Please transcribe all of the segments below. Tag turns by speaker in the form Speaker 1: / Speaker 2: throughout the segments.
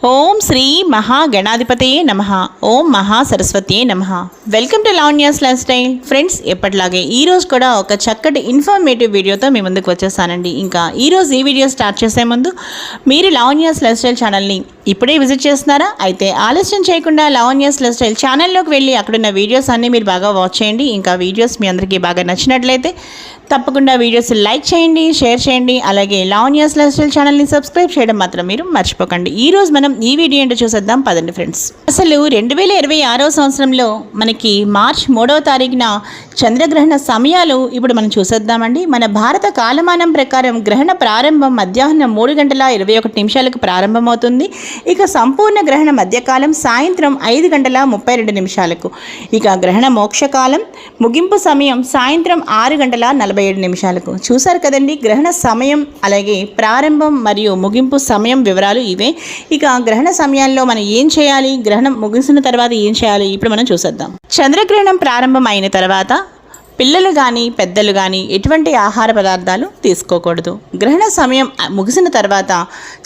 Speaker 1: ఓం శ్రీ మహాగణాధిపతయే నమః. ఓం మహాసరస్వతయే నమః. Welcome to Lavanya's life style. Friends, ఎప్పటిలాగే ఈరోజు కూడా ఒక చక్కటి ఇన్ఫర్మేటివ్ వీడియోతో మీ ముందుకు వచ్చేసానండి. ఇంకా ఈరోజు ఈ వీడియో స్టార్ట్ చేసే ముందు మీరు లావణ్యాస్ లైఫ్ స్టైల్ ఛానల్ని ఇప్పుడే విజిట్ చేస్తున్నారా? అయితే ఆలస్యం చేయకుండా లావణ్యాస్ లైఫ్ స్టైల్ ఛానల్లోకి వెళ్ళి అక్కడున్న వీడియోస్ అన్నీ మీరు బాగా వాచ్ చేయండి. ఇంకా వీడియోస్ మీ అందరికీ బాగా నచ్చినట్లయితే తప్పకుండా వీడియోస్ లైక్ చేయండి, షేర్ చేయండి. అలాగే లావణ్యాస్ లైఫ్ స్టైల్ ఛానల్ని సబ్స్క్రైబ్ చేయడం మాత్రం మీరు మర్చిపోకండి. ఈరోజు మనం ఈ వీడియో ఏంటో చూసేద్దాం పదండి ఫ్రెండ్స్. అసలు 2026వ సంవత్సరంలో మనకి మార్చ్ 3వ తారీఖున చంద్రగ్రహణ సమయాలు ఇప్పుడు మనం చూసేద్దామండి. మన భారత కాలమానం ప్రకారం గ్రహణ ప్రారంభం మధ్యాహ్నం 3:21 ప్రారంభమవుతుంది. ఇక సంపూర్ణ గ్రహణ మధ్యకాలం సాయంత్రం 5:32. ఇక గ్రహణ మోక్షకాలం ముగింపు సమయం సాయంత్రం 6:47. చూసారు కదండి, గ్రహణ సమయం అలాగే ప్రారంభం మరియు ముగింపు సమయం వివరాలు ఇవే. ఇక గ్రహణ సమయాల్లో మనం ఏం చేయాలి, గ్రహణం ముగిసిన తర్వాత ఏం చేయాలి ఇప్పుడు మనం చూసేద్దాం. చంద్రగ్రహణం ప్రారంభం అయిన తర్వాత పిల్లలు కానీ పెద్దలు కానీ ఎటువంటి ఆహార పదార్థాలు తీసుకోకూడదు. గ్రహణ సమయం ముగిసిన తర్వాత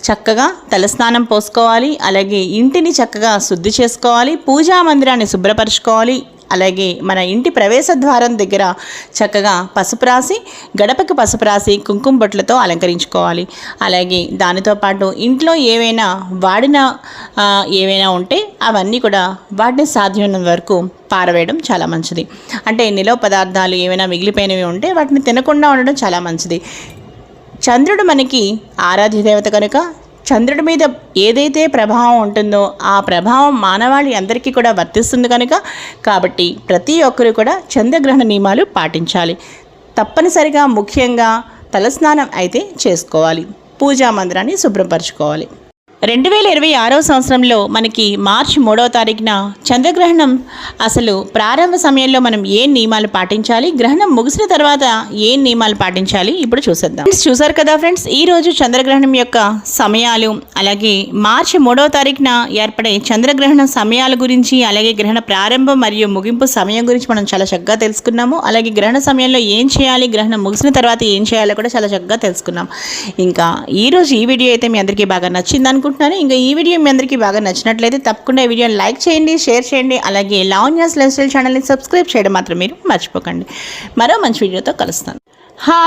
Speaker 1: చక్కగా తలస్నానం పోసుకోవాలి. అలాగే ఇంటిని చక్కగా శుద్ధి చేసుకోవాలి. పూజా మందిరాన్ని శుభ్రపరచుకోవాలి. అలాగే మన ఇంటి ప్రవేశ ద్వారం దగ్గర చక్కగా పసుపు రాసి, గడపకి పసుపు రాసి కుంకుమ బొట్లతో అలంకరించుకోవాలి. అలాగే దానితో పాటు ఇంట్లో ఏవైనా వాడిన ఏవైనా ఉంటే అవన్నీ కూడా వాటిని సాధ్యమైనంత వరకు పారవేయడం చాలా మంచిది. అంటే నిలవ పదార్థాలు ఏమైనా మిగిలిపోయినవి ఉంటే వాటిని తినకుండా ఉండడం చాలా మంచిది. చంద్రుడు మనకి ఆరాధ్య దేవత కనుక చంద్రుడి మీద ఏదైతే ప్రభావం ఉంటుందో ఆ ప్రభావం మానవాళి అందరికీ కూడా వర్తిస్తుంది కనుక కాబట్టి ప్రతి ఒక్కరూ కూడా చంద్రగ్రహణ నియమాలు పాటించాలి. తప్పనిసరిగా ముఖ్యంగా తలస్నానం అయితే చేసుకోవాలి. పూజా మందిరాన్ని శుభ్రపరచుకోవాలి. 2026వ సంవత్సరంలో మనకి మార్చి 3వ తారీఖున చంద్రగ్రహణం అసలు ప్రారంభ సమయంలో మనం ఏ నియమాలు పాటించాలి, గ్రహణం ముగిసిన తర్వాత ఏ నియమాలు పాటించాలి ఇప్పుడు చూసేద్దాం. చూసారు కదా ఫ్రెండ్స్, ఈరోజు చంద్రగ్రహణం యొక్క సమయాలు అలాగే మార్చి 3వ తారీఖున ఏర్పడే చంద్రగ్రహణ సమయాల గురించి అలాగే గ్రహణ ప్రారంభం మరియు ముగింపు సమయం గురించి మనం చాలా చక్కగా తెలుసుకున్నాము. అలాగే గ్రహణ సమయంలో ఏం చేయాలి, గ్రహణం ముగిసిన తర్వాత ఏం చేయాలో కూడా చాలా చక్కగా తెలుసుకున్నాం. ఇంకా ఈరోజు ఈ వీడియో అయితే మీ అందరికీ బాగా నచ్చింది అనుకుంటున్నాను. ఇంకా ఈ వీడియో మీ అందరికీ బాగా నచ్చినట్లయితే తప్పకుండా ఈ వీడియోని లైక్ చేయండి, షేర్ చేయండి. అలాగే లావణ్యాస్ లైఫ్ స్టైల్ ఛానల్ని సబ్స్క్రైబ్ చేయడం మాత్రం మీరు మర్చిపోకండి. మరో మంచి వీడియోతో కలుస్తాను.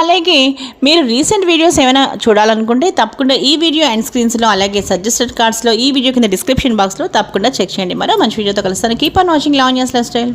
Speaker 1: అలాగే మీరు రీసెంట్ వీడియోస్ ఏమైనా చూడాలనుకుంటే తప్పకుండా ఈ వీడియో అండ్ స్క్రీన్స్లో అలాగే సజెస్టెడ్ కార్డ్స్లో ఈ వీడియో కింద డిస్క్రిప్షన్ బాక్స్లో తప్పకుండా చెక్ చేయండి. మరో మంచి వీడియోతో కలుస్తాను. Keep on watching Lavanya's life style.